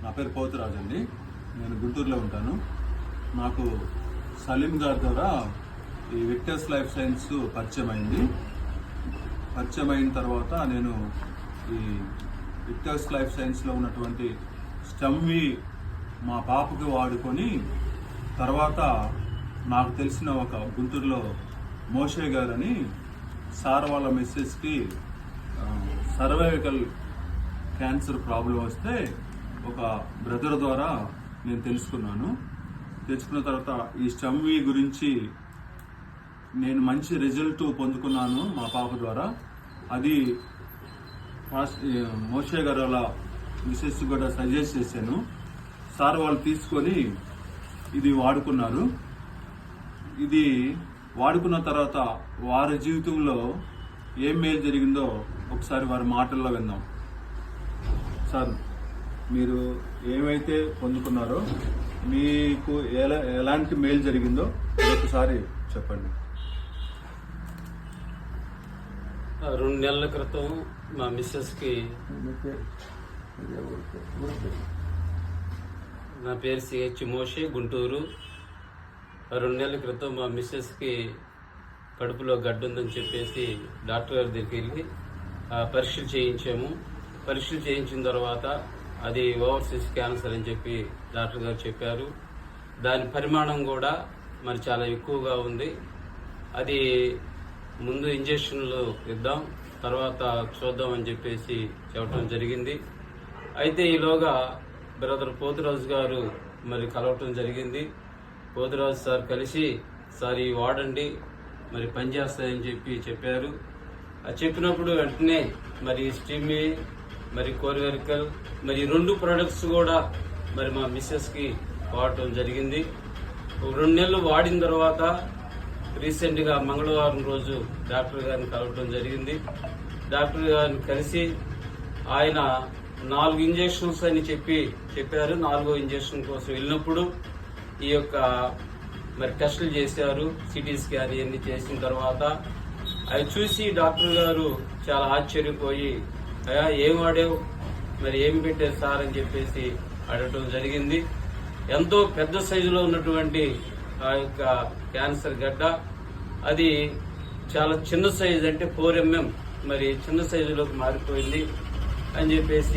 నా పేరు పోతురాజు అండి. నేను గుంటూరులో ఉంటాను. నాకు సలీం గారి ద్వారా ఈ విక్టర్స్ లైఫ్ సైన్స్ పరిచయం అయిన తర్వాత నేను ఈ విక్టర్స్ లైఫ్ సైన్స్లో ఉన్నటువంటి స్టమ్వి మా పాపకి వాడుకొని తర్వాత నాకు తెలిసిన ఒక గుంటూరులో మోషే గారని సార్ వాళ్ళ మిస్సెస్కి సర్వైకల్ క్యాన్సర్ ప్రాబ్లం వస్తే ఒక బ్రదర్ ద్వారా నేను తెలుసుకున్న తర్వాత ఈ స్టమ్వి గురించి నేను మంచి రిజల్ట్ పొందుకున్నాను మా పాప ద్వారా. అది మోషే గారు వాళ్ళ మిస్సెస్ కూడా సజెస్ట్ చేశాను. సార్ వాళ్ళు తీసుకొని ఇది వాడుకున్నారు. ఇది వాడుకున్న తర్వాత వారి జీవితంలో ఏం మేలు జరిగిందో ఒకసారి వారి మాటల్లో విందాం. సార్, మీరు ఏమైతే పొందుకున్నారో మీకు ఎలాంటి మేలు జరిగిందో ఒకసారి చెప్పండి. 2 నెలల క్రితం మా మిస్సెస్కి, నా పేరు సిహెచ్ మోషే, గుంటూరు. 2 నెలల క్రితం మా మిస్సెస్కి కడుపులో గడ్డ ఉందని చెప్పేసి డాక్టర్ గారి దగ్గరికి వెళ్ళి పరీక్షలు చేయించాము. పరీక్షలు చేయించిన తర్వాత అది ఓవర్సీస్ క్యాన్సర్ అని చెప్పి డాక్టర్ గారు చెప్పారు. దాని పరిమాణం కూడా మరి చాలా ఎక్కువగా ఉంది. అది ముందు ఇంజక్షన్లు ఇద్దాం, తర్వాత చూద్దామని చెప్పేసి చెప్పడం జరిగింది. అయితే ఈలోగా బ్రదర్ పోతురాజు గారు మరి కలవటం జరిగింది. పోతురాజు సార్ కలిసి, సార్ ఈ వాడండి మరి పనిచేస్తాయని చెప్పారు. అది చెప్పినప్పుడు వెంటనే మరి స్టిమ్మి, మరి కోరివెరికల్, మరి 2 ప్రొడక్ట్స్ కూడా మరి మా మిస్సెస్కి వాడటం జరిగింది. 2 నెలలు వాడిన తర్వాత రీసెంట్గా మంగళవారం రోజు డాక్టర్ గారిని కలవటం జరిగింది. డాక్టర్ గారిని కలిసి ఆయన 4 ఇంజక్షన్స్ అని చెప్పారు. 4వ ఇంజక్షన్ కోసం వెళ్ళినప్పుడు ఈ యొక్క మరి టెస్టులు చేశారు. సిటీ స్కాన్ ఇవన్నీ చేసిన తర్వాత అవి చూసి డాక్టర్ గారు చాలా ఆశ్చర్యపోయి, ఏం వాడావు, మరి ఏం పెట్టారు సార్ అని చెప్పేసి అడగటం జరిగింది. ఎంతో పెద్ద సైజులో ఉన్నటువంటి ఆ యొక్క క్యాన్సర్ గడ్డ, అది చాలా చిన్న సైజు, అంటే 4 mm మరి చిన్న సైజులోకి మారిపోయింది అని చెప్పేసి